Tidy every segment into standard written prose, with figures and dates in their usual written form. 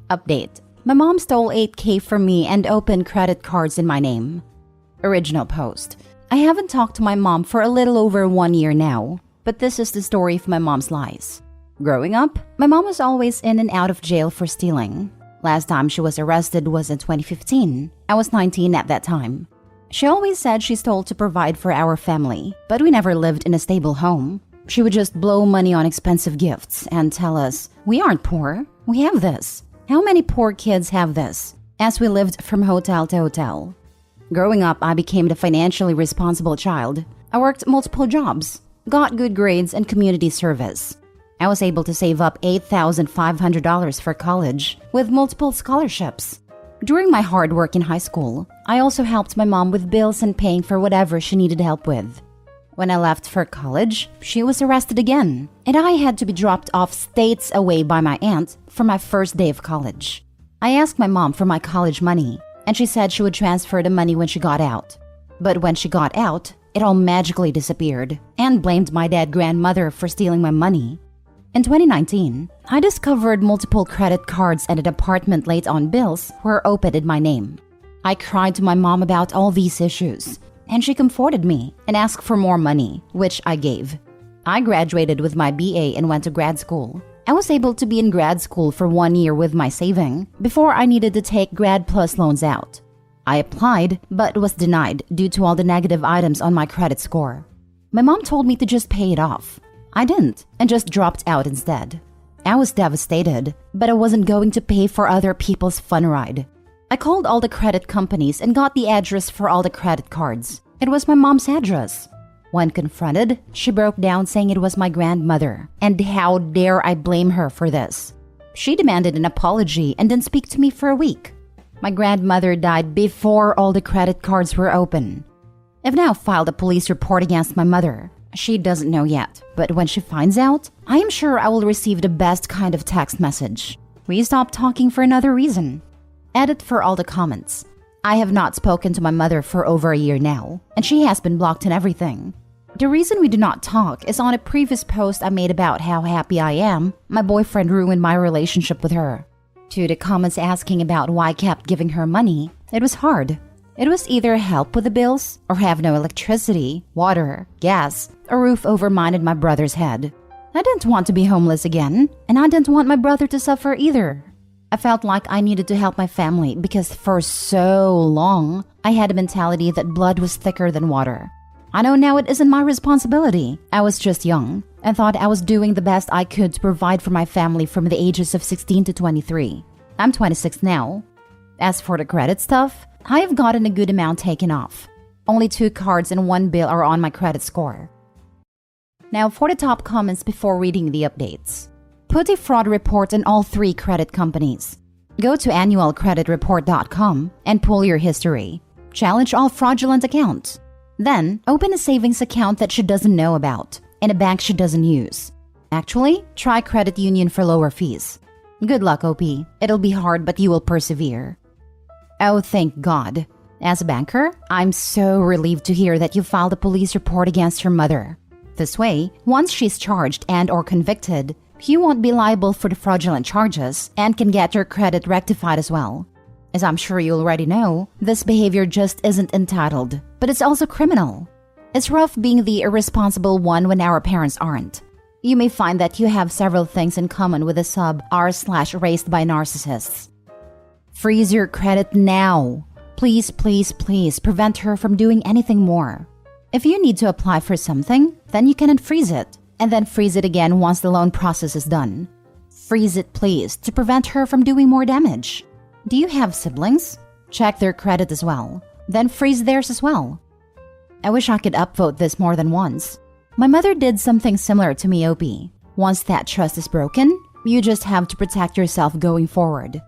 Update. My mom stole $8,000 from me and opened credit cards in my name. Original post. I haven't talked to my mom for a little over 1 year now, but this is the story of my mom's lies. Growing up, my mom was always in and out of jail for stealing. Last time she was arrested was in 2015. I was 19 at that time. She always said she stole to provide for our family, but we never lived in a stable home. She would just blow money on expensive gifts and tell us, "We aren't poor, we have this. How many poor kids have this?" As we lived from hotel to hotel. Growing up, I became the financially responsible child. I worked multiple jobs, got good grades and community service. I was able to save up $8,500 for college with multiple scholarships. During my hard work in high school, I also helped my mom with bills and paying for whatever she needed help with. When I left for college, she was arrested again, and I had to be dropped off states away by my aunt for my first day of college. I asked my mom for my college money, and she said she would transfer the money when she got out. But when she got out, it all magically disappeared, and blamed my dead grandmother for stealing my money. In 2019, I discovered multiple credit cards and an apartment late on bills were opened in my name. I cried to my mom about all these issues, and she comforted me and asked for more money, which I gave. I graduated with my BA and went to grad school. I was able to be in grad school for 1 year with my saving before I needed to take Grad Plus loans out. I applied, but was denied due to all the negative items on my credit score. My mom told me to just pay it off. I didn't, and just dropped out instead. I was devastated, but I wasn't going to pay for other people's fun ride. I called all the credit companies and got the address for all the credit cards. It was my mom's address. When confronted, she broke down saying it was my grandmother, and how dare I blame her for this. She demanded an apology and didn't speak to me for a week. My grandmother died before all the credit cards were open. I've now filed a police report against my mother. She doesn't know yet, but when she finds out, I am sure I will receive the best kind of text message. We stopped talking for another reason. Edit for all the comments. I have not spoken to my mother for over a year now, and she has been blocked and everything. The reason we do not talk is on a previous post I made about how happy I am my boyfriend ruined my relationship with her. To the comments asking about why I kept giving her money, it was hard. It was either help with the bills or have no electricity, water, gas, a roof over mine and my brother's head. I didn't want to be homeless again, and I didn't want my brother to suffer either. I felt like I needed to help my family because for so long, I had a mentality that blood was thicker than water. I know now it isn't my responsibility. I was just young and thought I was doing the best I could to provide for my family from the ages of 16 to 23. I'm 26 now. As for the credit stuff, I have gotten a good amount taken off. Only 2 cards and 1 bill are on my credit score. Now for the top comments before reading the updates. Put a fraud report on all 3 credit companies. Go to annualcreditreport.com and pull your history. Challenge all fraudulent accounts. Then, open a savings account that she doesn't know about and a bank she doesn't use. Actually, try credit union for lower fees. Good luck, OP. It'll be hard, but you will persevere. Oh, thank God. As a banker, I'm so relieved to hear that you filed a police report against your mother. This way, once she's charged and or convicted, you won't be liable for the fraudulent charges and can get your credit rectified as well. As I'm sure you already know, this behavior just isn't entitled, but it's also criminal. It's rough being the irresponsible one when our parents aren't. You may find that you have several things in common with a sub r/raised by narcissists. Freeze your credit now. Please, please, please prevent her from doing anything more. If you need to apply for something, then you can unfreeze it, and then freeze it again once the loan process is done. Freeze it, please, to prevent her from doing more damage. Do you have siblings? Check their credit as well. Then freeze theirs as well. I wish I could upvote this more than once. My mother did something similar to me, OP. Once that trust is broken, you just have to protect yourself going forward.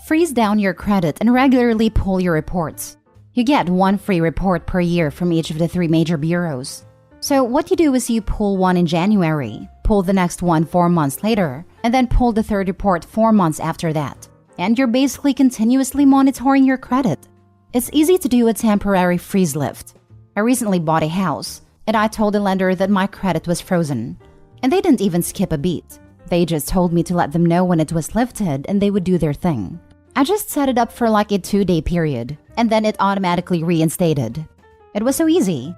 Freeze down your credit and regularly pull your reports. You get 1 free report per year from each of the 3 major bureaus. So what you do is you pull one in January, pull the next one 4 months later, and then pull the 3rd report 4 months after that. And you're basically continuously monitoring your credit. It's easy to do a temporary freeze lift. I recently bought a house, and I told the lender that my credit was frozen. And they didn't even skip a beat. They just told me to let them know when it was lifted and they would do their thing. I just set it up for like a 2-day period, and then it automatically reinstated. It was so easy.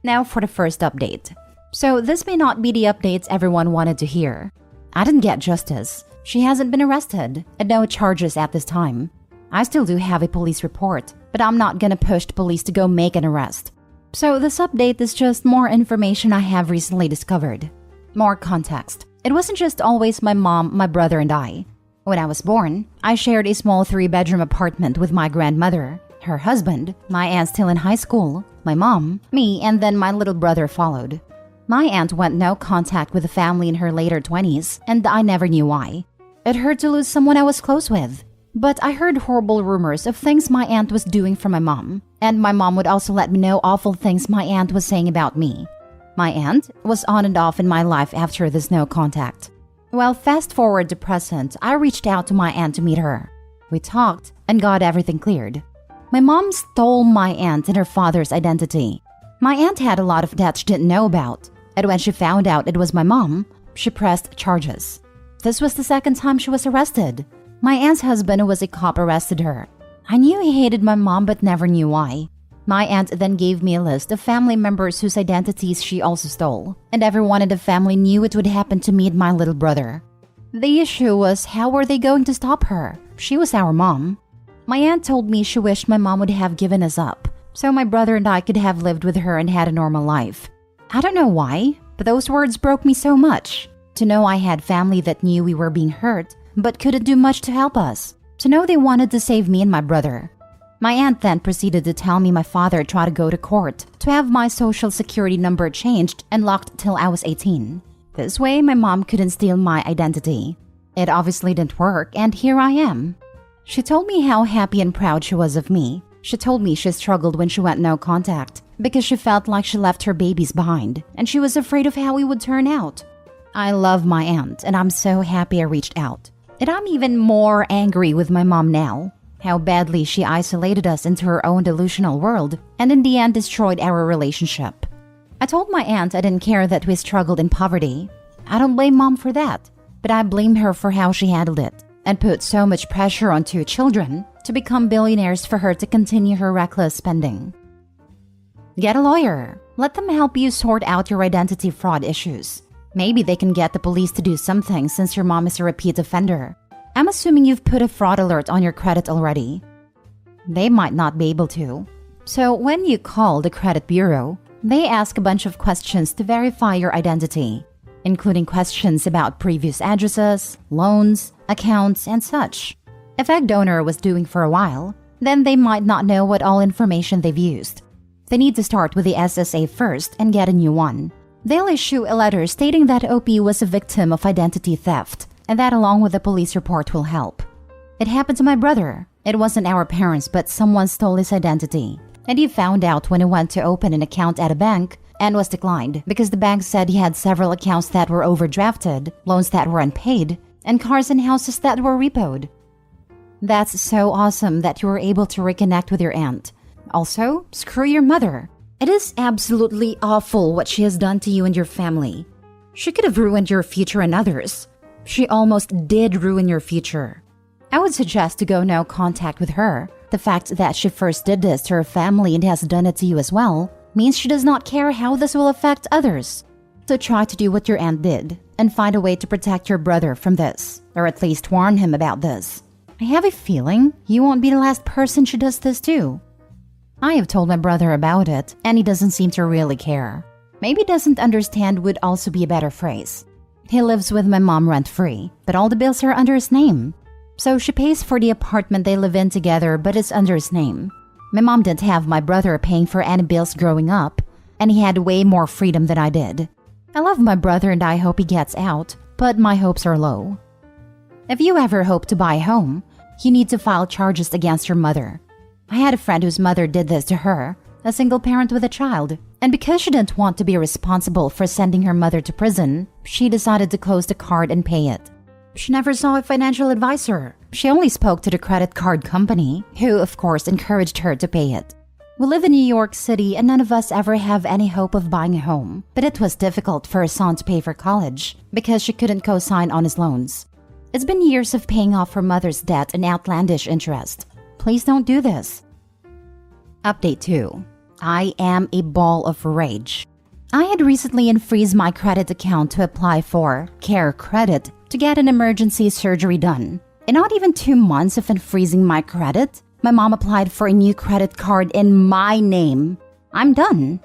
Now for the first update. So this may not be the updates everyone wanted to hear. I didn't get justice. She hasn't been arrested, and no charges at this time. I still do have a police report, but I'm not gonna push the police to go make an arrest. So this update is just more information I have recently discovered. More context. It wasn't just always my mom, my brother, and I. When I was born, I shared a small 3-bedroom apartment with my grandmother, her husband, my aunt still in high school, my mom, me, and then my little brother followed. My aunt went no contact with the family in her later 20s, and I never knew why. It hurt to lose someone I was close with. But I heard horrible rumors of things my aunt was doing for my mom, and my mom would also let me know awful things my aunt was saying about me. My aunt was on and off in my life after this no contact. Well, fast forward to present, I reached out to my aunt to meet her. We talked and got everything cleared. My mom stole my aunt and her father's identity. My aunt had a lot of debt she didn't know about, and when she found out it was my mom, she pressed charges. This was the second time she was arrested. My aunt's husband, who was a cop, arrested her. I knew he hated my mom but never knew why. My aunt then gave me a list of family members whose identities she also stole, and everyone in the family knew it would happen to me and my little brother. The issue was, how were they going to stop her? She was our mom. My aunt told me she wished my mom would have given us up, so my brother and I could have lived with her and had a normal life. I don't know why, but those words broke me so much. To know I had family that knew we were being hurt, but couldn't do much to help us. To know they wanted to save me and my brother. My aunt then proceeded to tell me my father tried to go to court to have my social security number changed and locked till I was 18. This way, my mom couldn't steal my identity. It obviously didn't work, and here I am. She told me how happy and proud she was of me. She told me she struggled when she went no contact because she felt like she left her babies behind, and she was afraid of how we would turn out. I love my aunt, and I'm so happy I reached out. And I'm even more angry with my mom now. How badly she isolated us into her own delusional world and in the end destroyed our relationship. I told my aunt I didn't care that we struggled in poverty. I don't blame mom for that, but I blame her for how she handled it and put so much pressure on 2 children to become billionaires for her to continue her reckless spending. Get a lawyer. Let them help you sort out your identity fraud issues. Maybe they can get the police to do something since your mom is a repeat offender. I'm assuming you've put a fraud alert on your credit already. They might not be able to. So when you call the credit bureau, they ask a bunch of questions to verify your identity, including questions about previous addresses, loans, accounts, and such. If egg donor was doing for a while, then they might not know what all information they've used. They need to start with the SSA first and get a new one. They'll issue a letter stating that OP was a victim of identity theft, and that along with a police report will help. It happened to my brother. It wasn't our parents, but someone stole his identity. And he found out when he went to open an account at a bank and was declined because the bank said he had several accounts that were overdrafted, loans that were unpaid, and cars and houses that were repoed. That's so awesome that you were able to reconnect with your aunt. Also, screw your mother. It is absolutely awful what she has done to you and your family. She could have ruined your future and others. She almost did ruin your future. I would suggest to go no contact with her. The fact that she first did this to her family and has done it to you as well means she does not care how this will affect others. So try to do what your aunt did and find a way to protect your brother from this, or at least warn him about this. I have a feeling you won't be the last person she does this to. I have told my brother about it, and he doesn't seem to really care. Maybe doesn't understand would also be a better phrase. He lives with my mom rent-free, but all the bills are under his name. So she pays for the apartment they live in together, but it's under his name. My mom didn't have my brother paying for any bills growing up, and he had way more freedom than I did. I love my brother and I hope he gets out, but my hopes are low. If you ever hope to buy a home, you need to file charges against your mother. I had a friend whose mother did this to her, a single parent with a child, and because she didn't want to be responsible for sending her mother to prison, she decided to close the card and pay it. She never saw a financial advisor. She only spoke to the credit card company, who of course encouraged her to pay it. We live in New York City and none of us ever have any hope of buying a home. But it was difficult for her son to pay for college because she couldn't co-sign on his loans. It's been years of paying off her mother's debt and outlandish interest. Please don't do this. Update 2. I am a ball of rage. I had recently unfreezed my credit account to apply for Care Credit to get an emergency surgery done. In not even 2 months of unfreezing my credit, my mom applied for a new credit card in my name. I'm done.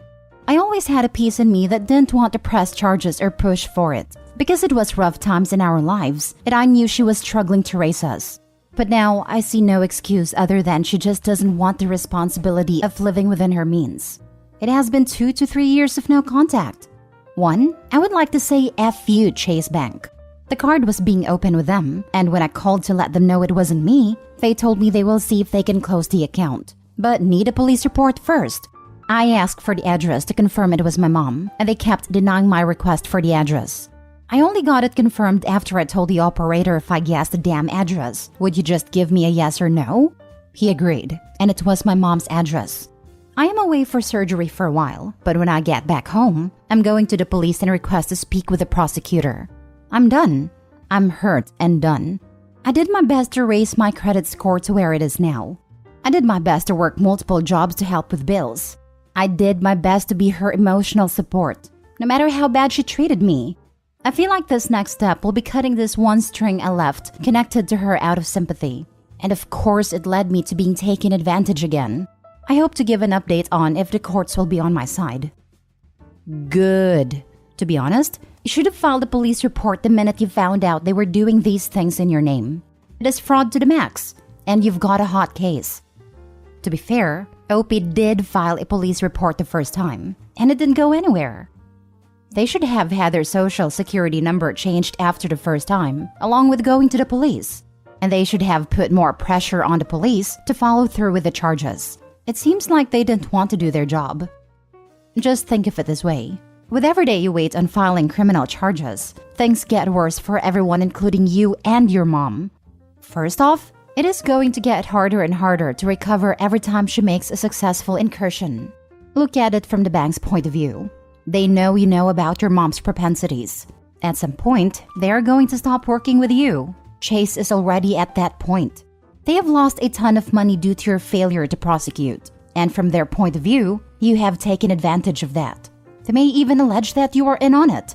I always had a piece in me that didn't want to press charges or push for it because it was rough times in our lives and I knew she was struggling to raise us. But now I see no excuse other than she just doesn't want the responsibility of living within her means. It has been 2 to 3 years of no contact. 1, I would like to say F you, Chase Bank. The card was being opened with them, and when I called to let them know it wasn't me, they told me they will see if they can close the account, but need a police report first. I asked for the address to confirm it was my mom, and they kept denying my request for the address. I only got it confirmed after I told the operator if I guessed the damn address, would you just give me a yes or no? He agreed, and it was my mom's address. I am away for surgery for a while, but when I get back home, I'm going to the police and request to speak with the prosecutor. I'm done. I'm hurt and done. I did my best to raise my credit score to where it is now. I did my best to work multiple jobs to help with bills. I did my best to be her emotional support, no matter how bad she treated me. I feel like this next step will be cutting this one string I left connected to her out of sympathy. And of course, it led me to being taken advantage again. I hope to give an update on if the courts will be on my side. Good. To be honest, you should have filed a police report the minute you found out they were doing these things in your name. It is fraud to the max, and you've got a hot case. To be fair, OP did file a police report the first time, and it didn't go anywhere. They should have had their social security number changed after the first time, along with going to the police. And they should have put more pressure on the police to follow through with the charges. It seems like they didn't want to do their job. Just think of it this way. With every day you wait on filing criminal charges, things get worse for everyone including you and your mom. First off, it is going to get harder and harder to recover every time she makes a successful incursion. Look at it from the bank's point of view. They know you know about your mom's propensities. At some point, they are going to stop working with you. Chase is already at that point. They have lost a ton of money due to your failure to prosecute. And from their point of view, you have taken advantage of that. They may even allege that you are in on it.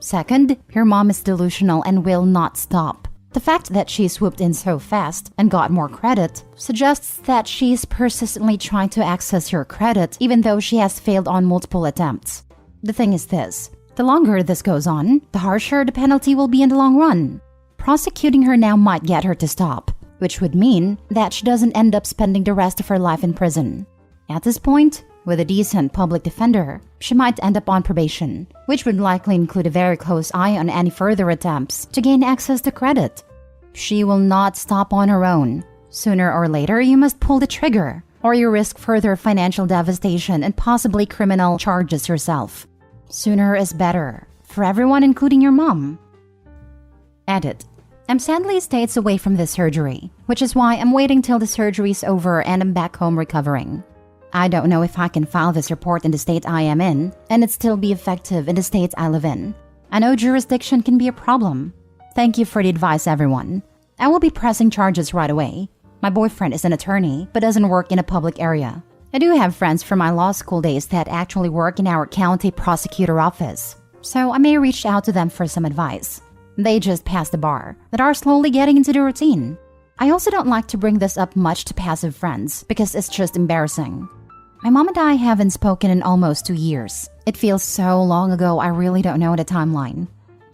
Second, your mom is delusional and will not stop. The fact that she swooped in so fast and got more credit suggests that she is persistently trying to access your credit even though she has failed on multiple attempts. The thing is this, the longer this goes on, the harsher the penalty will be in the long run. Prosecuting her now might get her to stop, which would mean that she doesn't end up spending the rest of her life in prison. At this point, with a decent public defender, she might end up on probation, which would likely include a very close eye on any further attempts to gain access to credit. She will not stop on her own. Sooner or later, you must pull the trigger, or you risk further financial devastation and possibly criminal charges yourself. Sooner is better, for everyone including your mom. Edit. I'm sadly states away from this surgery, which is why I'm waiting till the surgery's over and I'm back home recovering. I don't know if I can file this report in the state I am in, and it still be effective in the state I live in. I know jurisdiction can be a problem. Thank you for the advice, everyone. I will be pressing charges right away. My boyfriend is an attorney, but doesn't work in a public area. I do have friends from my law school days that actually work in our county prosecutor office, so I may reach out to them for some advice. They just passed the bar, but are slowly getting into the routine. I also don't like to bring this up much to passive friends, because it's just embarrassing. My mom and I haven't spoken in almost 2 years. It feels so long ago I really don't know the timeline.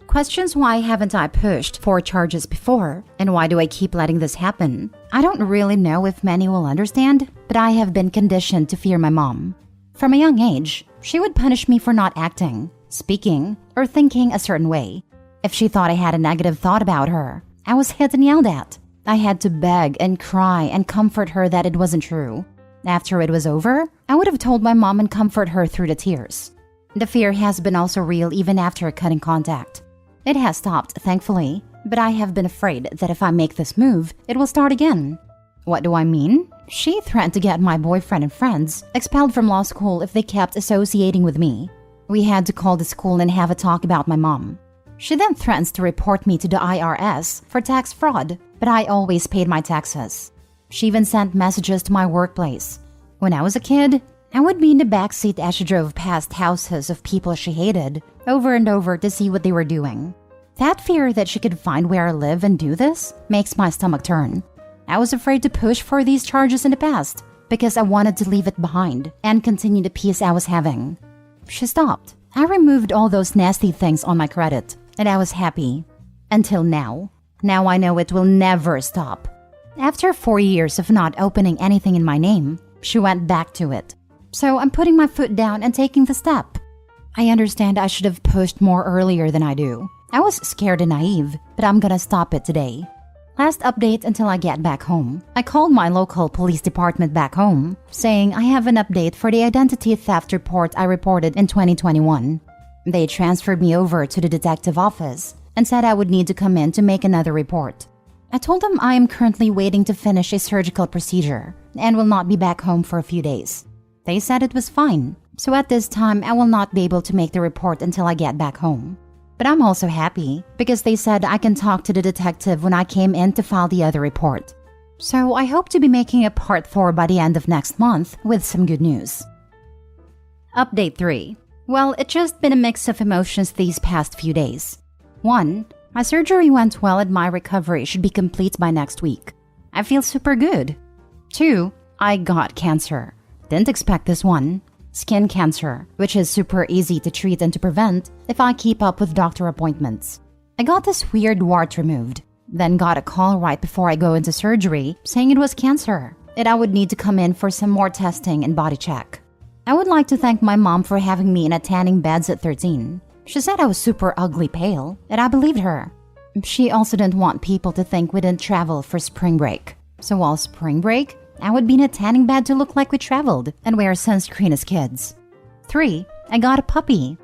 Questions why haven't I pushed for charges before, and why do I keep letting this happen? I don't really know if many will understand, but I have been conditioned to fear my mom. From a young age, she would punish me for not acting, speaking, or thinking a certain way. If she thought I had a negative thought about her, I was hit and yelled at. I had to beg and cry and comfort her that it wasn't true. After it was over, I would have told my mom and comfort her through the tears. The fear has been also real even after cutting contact. It has stopped, thankfully, but I have been afraid that if I make this move, it will start again. What do I mean? She threatened to get my boyfriend and friends expelled from law school if they kept associating with me. We had to call the school and have a talk about my mom. She then threatens to report me to the IRS for tax fraud, but I always paid my taxes. She even sent messages to my workplace. When I was a kid, I would be in the backseat as she drove past houses of people she hated over and over to see what they were doing. That fear that she could find where I live and do this makes my stomach turn. I was afraid to push for these charges in the past because I wanted to leave it behind and continue the peace I was having. She stopped. I removed all those nasty things on my credit, and I was happy. Until now. Now I know it will never stop. After 4 years of not opening anything in my name, she went back to it. So I'm putting my foot down and taking the step. I understand I should have pushed more earlier than I do. I was scared and naive, but I'm gonna stop it today. Last update until I get back home. I called my local police department back home, saying I have an update for the identity theft report I reported in 2021. They transferred me over to the detective office and said I would need to come in to make another report. I told them I am currently waiting to finish a surgical procedure and will not be back home for a few days. They said it was fine, so at this time I will not be able to make the report until I get back home. But I'm also happy because they said I can talk to the detective when I came in to file the other report. So I hope to be making a part 4 by the end of next month with some good news. Update 3. Well, it's just been a mix of emotions these past few days. 1. My surgery went well and my recovery should be complete by next week. I feel super good. 2. I got cancer. Didn't expect this one. Skin cancer, which is super easy to treat and to prevent if I keep up with doctor appointments. I got this weird wart removed, then got a call right before I go into surgery saying it was cancer and I would need to come in for some more testing and body check. I would like to thank my mom for having me in a tanning beds at 13. She said I was super ugly pale, and I believed her. She also didn't want people to think we didn't travel for spring break. So while spring break, I would be in a tanning bed to look like we traveled and wear sunscreen as kids. 3. I got a puppy.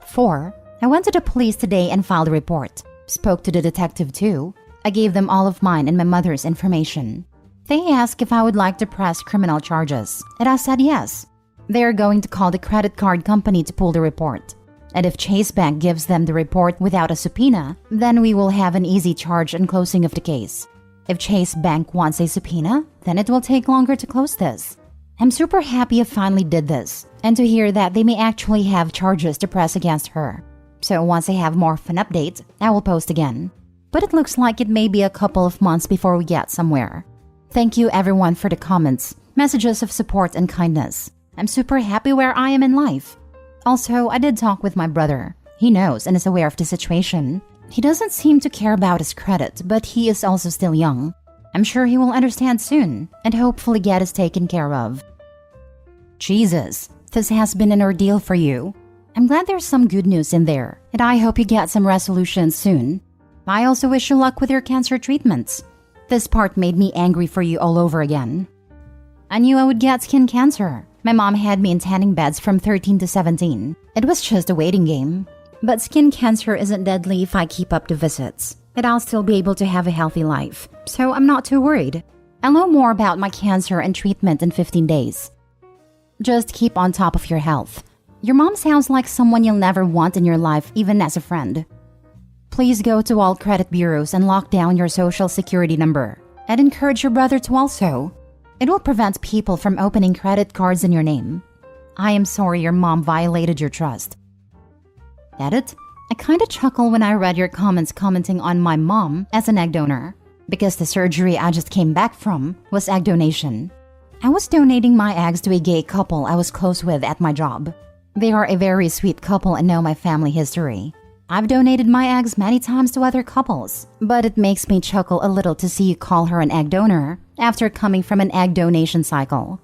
4. I went to the police today and filed a report. Spoke to the detective too. I gave them all of mine and my mother's information. They asked if I would like to press criminal charges, and I said yes. They are going to call the credit card company to pull the report. And if Chase Bank gives them the report without a subpoena, then we will have an easy charge and closing of the case. If Chase Bank wants a subpoena, then it will take longer to close this. I'm super happy I finally did this, and to hear that they may actually have charges to press against her. So once I have more of an update, I will post again. But it looks like it may be a couple of months before we get somewhere. Thank you everyone for the comments, messages of support and kindness. I'm super happy where I am in life. Also, I did talk with my brother. He knows and is aware of the situation. He doesn't seem to care about his credit, but he is also still young. I'm sure he will understand soon and hopefully get us taken care of. Jesus, this has been an ordeal for you. I'm glad there's some good news in there, and I hope you get some resolutions soon. I also wish you luck with your cancer treatments. This part made me angry for you all over again. I knew I would get skin cancer. My mom had me in tanning beds from 13 to 17. It was just a waiting game. But skin cancer isn't deadly if I keep up the visits, and I'll still be able to have a healthy life, so I'm not too worried. I'll know more about my cancer and treatment in 15 days. Just keep on top of your health. Your mom sounds like someone you'll never want in your life, even as a friend. Please go to all credit bureaus and lock down your social security number, and encourage your brother to also. It will prevent people from opening credit cards in your name. I am sorry your mom violated your trust. Edit. I kinda chuckle when I read your comments commenting on my mom as an egg donor, because the surgery I just came back from was egg donation. I was donating my eggs to a gay couple I was close with at my job. They are a very sweet couple and know my family history. I've donated my eggs many times to other couples, but it makes me chuckle a little to see you call her an egg donor after coming from an egg donation cycle.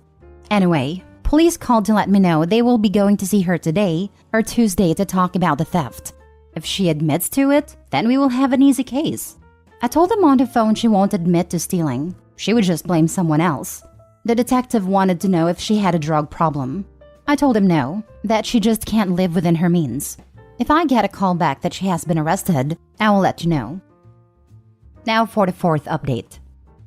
Anyway, police called to let me know they will be going to see her today or Tuesday to talk about the theft. If she admits to it, then we will have an easy case. I told them on the phone she won't admit to stealing. She would just blame someone else. The detective wanted to know if she had a drug problem. I told him no, that she just can't live within her means. If I get a call back that she has been arrested, I will let you know. Now for the 4th update.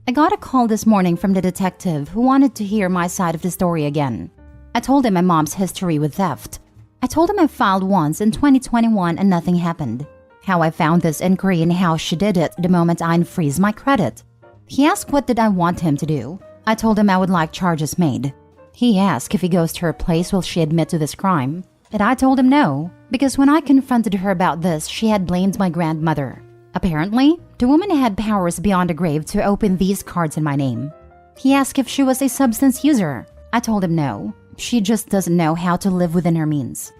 I got a call this morning from the detective who wanted to hear my side of the story again. I told him my mom's history with theft. I told him I filed once in 2021 and nothing happened. How I found this inquiry and how she did it the moment I unfreeze my credit. He asked what did I want him to do. I told him I would like charges made. He asked if he goes to her place will she admit to this crime. But I told him no, because when I confronted her about this, she had blamed my grandmother. Apparently, the woman had powers beyond the grave to open these cards in my name. He asked if she was a substance user. I told him no. She just doesn't know how to live within her means.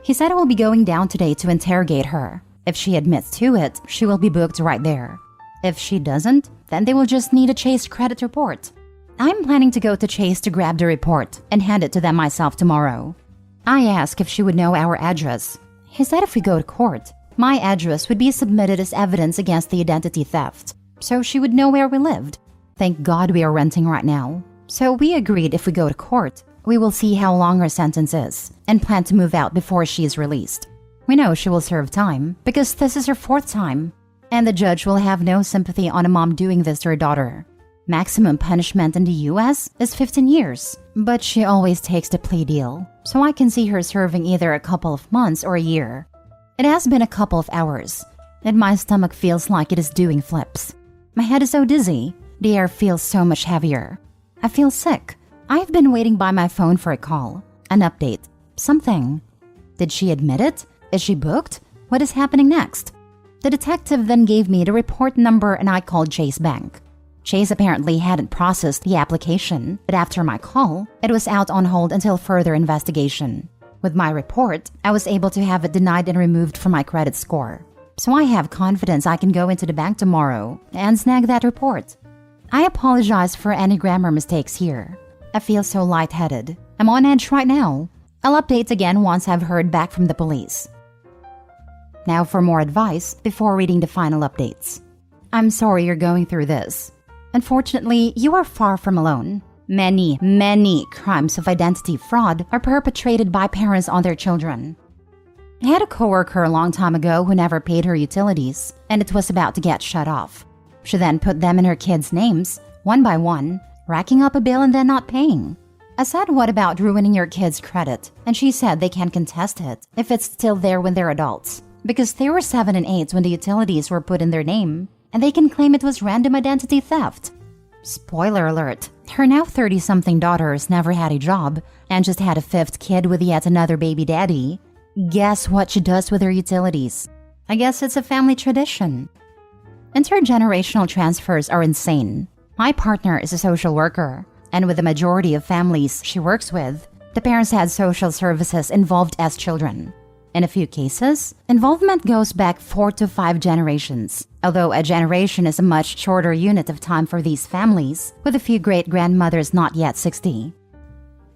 He said I will be going down today to interrogate her. If she admits to it, she will be booked right there. If she doesn't, then they will just need a Chase credit report. I'm planning to go to Chase to grab the report and hand it to them myself tomorrow. I asked if she would know our address. He said if we go to court, my address would be submitted as evidence against the identity theft, so she would know where we lived. Thank God we are renting right now. So we agreed if we go to court, we will see how long her sentence is and plan to move out before she is released. We know she will serve time because this is her 4th time, and the judge will have no sympathy on a mom doing this to her daughter. Maximum punishment in the US is 15 years, but she always takes the plea deal, so I can see her serving either a couple of months or a year. It has been a couple of hours, and my stomach feels like it is doing flips. My head is so dizzy, the air feels so much heavier. I feel sick. I've been waiting by my phone for a call, an update, something. Did she admit it? Is she booked? What is happening next? The detective then gave me the report number and I called Chase Bank. Chase apparently hadn't processed the application, but after my call, it was out on hold until further investigation. With my report, I was able to have it denied and removed from my credit score. So I have confidence I can go into the bank tomorrow and snag that report. I apologize for any grammar mistakes here. I feel so lightheaded. I'm on edge right now. I'll update again once I've heard back from the police. Now for more advice before reading the final updates. I'm sorry you're going through this. Unfortunately, you are far from alone. Many crimes of identity fraud are perpetrated by parents on their children. I had a coworker a long time ago who never paid her utilities, and it was about to get shut off. She then put them in her kids' names, one by one, racking up a bill and then not paying. I said, what about ruining your kids' credit? And she said they can contest it if it's still there when they're adults, because they were 7 and 8 when the utilities were put in their name, and they can claim it was random identity theft. Spoiler alert, her now 30-something daughters never had a job and just had a 5th kid with yet another baby daddy. Guess what she does with her utilities? I guess it's a family tradition. Intergenerational transfers are insane. My partner is a social worker, and with the majority of families she works with, the parents had social services involved as children. In a few cases, involvement goes back 4 to 5 generations, although a generation is a much shorter unit of time for these families, with a few great-grandmothers not yet 60.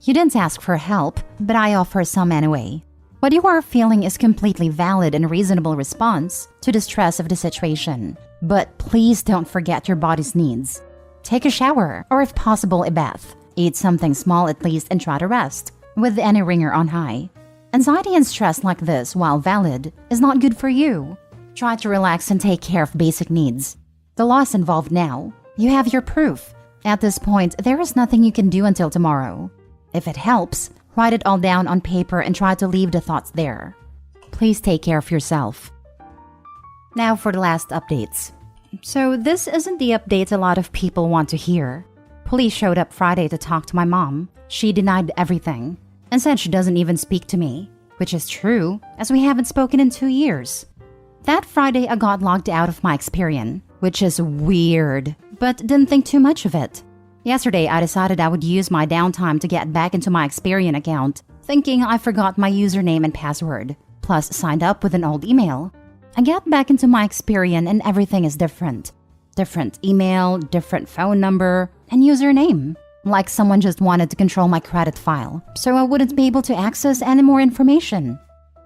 You didn't ask for help, but I offer some anyway. What you are feeling is completely valid and reasonable response to the stress of the situation, but please don't forget your body's needs. Take a shower, or if possible, a bath. Eat something small at least and try to rest, with any ringer on high. Anxiety and stress like this, while valid, is not good for you. Try to relax and take care of basic needs. The law is involved now. You have your proof. At this point, there is nothing you can do until tomorrow. If it helps, write it all down on paper and try to leave the thoughts there. Please take care of yourself. Now for the last updates. So this isn't the update a lot of people want to hear. Police showed up Friday to talk to my mom. She denied everything and said she doesn't even speak to me, which is true, as we haven't spoken in 2 years. That Friday, I got logged out of my Experian, which is weird, but didn't think too much of it. Yesterday, I decided I would use my downtime to get back into my Experian account, thinking I forgot my username and password, plus signed up with an old email. I get back into my Experian and everything is different. Different email, different phone number, and username. Like someone just wanted to control my credit file, so I wouldn't be able to access any more information.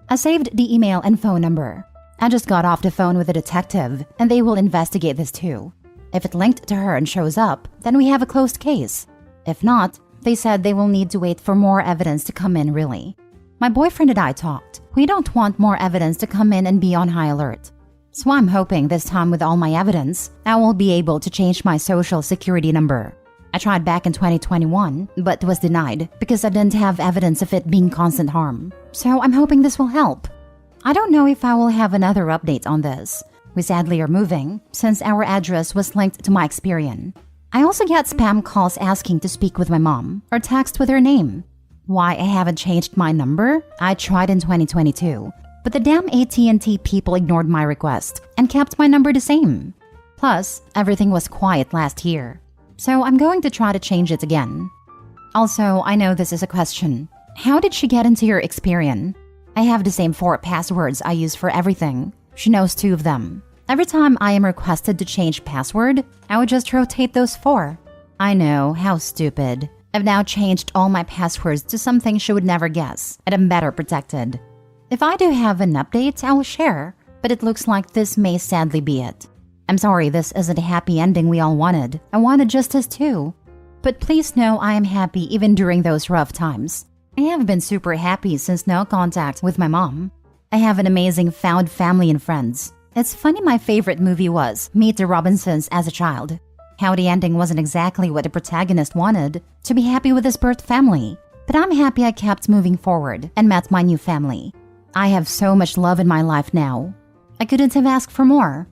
I saved the email and phone number. I just got off the phone with a detective, and they will investigate this too. If it linked to her and shows up, then we have a closed case. If not, they said they will need to wait for more evidence to come in really. My boyfriend and I talked. We don't want more evidence to come in and be on high alert. So I'm hoping this time with all my evidence, I will be able to change my social security number. I tried back in 2021, but was denied because I didn't have evidence of it being constant harm. So I'm hoping this will help. I don't know if I will have another update on this. We sadly are moving, since our address was linked to my Experian. I also get spam calls asking to speak with my mom, or text with her name. Why I haven't changed my number? I tried in 2022. But the damn AT&T people ignored my request and kept my number the same. Plus, everything was quiet last year. So I'm going to try to change it again. Also, I know this is a question. How did she get into your Experian? I have the same 4 passwords I use for everything. She knows 2 of them. Every time I am requested to change password, I would just rotate those 4. I know, how stupid. I've now changed all my passwords to something she would never guess, and I'm better protected. If I do have an update, I will share, but it looks like this may sadly be it. I'm sorry this isn't a happy ending we all wanted. I wanted justice too. But please know I am happy even during those rough times. I have been super happy since no contact with my mom. I have an amazing found family and friends. It's funny my favorite movie was Meet the Robinsons as a child. How the ending wasn't exactly what the protagonist wanted, to be happy with his birth family. But I'm happy I kept moving forward and met my new family. I have so much love in my life now. I couldn't have asked for more.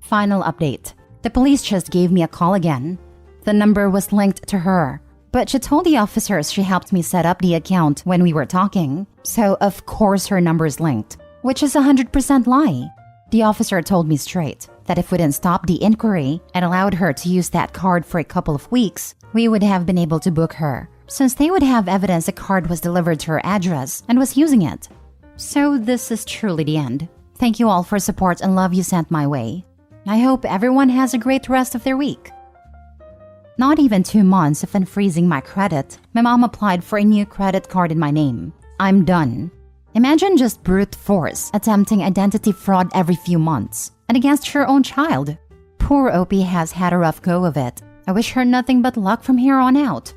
Final update. The police just gave me a call again. The number was linked to her, but she told the officers she helped me set up the account when we were talking, so of course her number is linked, which is 100% lie. The officer told me straight that if we didn't stop the inquiry and allowed her to use that card for a couple of weeks, we would have been able to book her, since they would have evidence the card was delivered to her address and was using it. So this is truly the end. Thank you all for support and love you sent my way. I hope everyone has a great rest of their week. Not even 2 months of unfreezing my credit, my mom applied for a new credit card in my name. I'm done. Imagine just brute force attempting identity fraud every few months, and against her own child. Poor Opie has had a rough go of it. I wish her nothing but luck from here on out.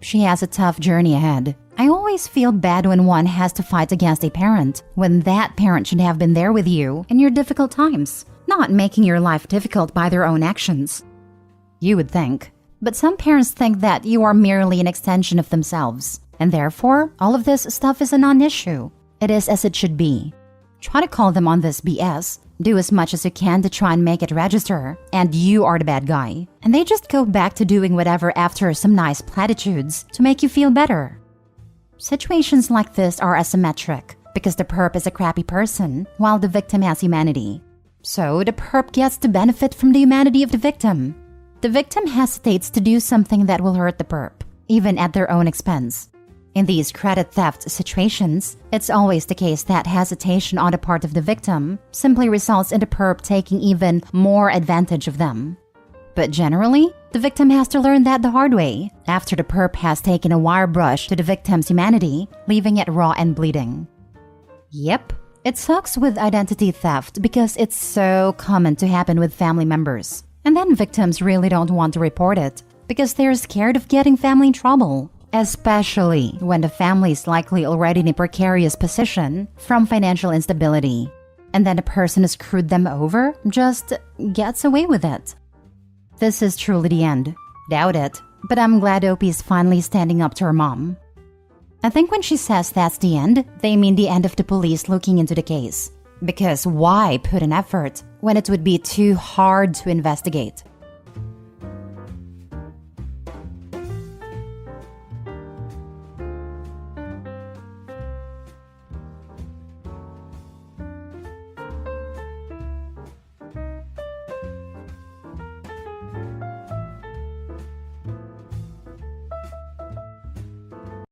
She has a tough journey ahead. I always feel bad when one has to fight against a parent, when that parent should have been there with you in your difficult times, not making your life difficult by their own actions. You would think. But some parents think that you are merely an extension of themselves, and therefore, all of this stuff is a non-issue. It is as it should be. Try to call them on this BS. Do as much as you can to try and make it register, and you are the bad guy. And they just go back to doing whatever after some nice platitudes to make you feel better. Situations like this are asymmetric because the perp is a crappy person while the victim has humanity. So the perp gets to benefit from the humanity of the victim. The victim hesitates to do something that will hurt the perp, even at their own expense. In these credit theft situations, it's always the case that hesitation on the part of the victim simply results in the perp taking even more advantage of them. But generally, the victim has to learn that the hard way, after the perp has taken a wire brush to the victim's humanity, leaving it raw and bleeding. Yep, it sucks with identity theft because it's so common to happen with family members. And then victims really don't want to report it because they're scared of getting family in trouble, especially when the family is likely already in a precarious position from financial instability. And then the person who screwed them over just gets away with it. This is truly the end. Doubt it, but I'm glad Opie is finally standing up to her mom. I think when she says that's the end, they mean the end of the police looking into the case. Because why put an effort when it would be too hard to investigate?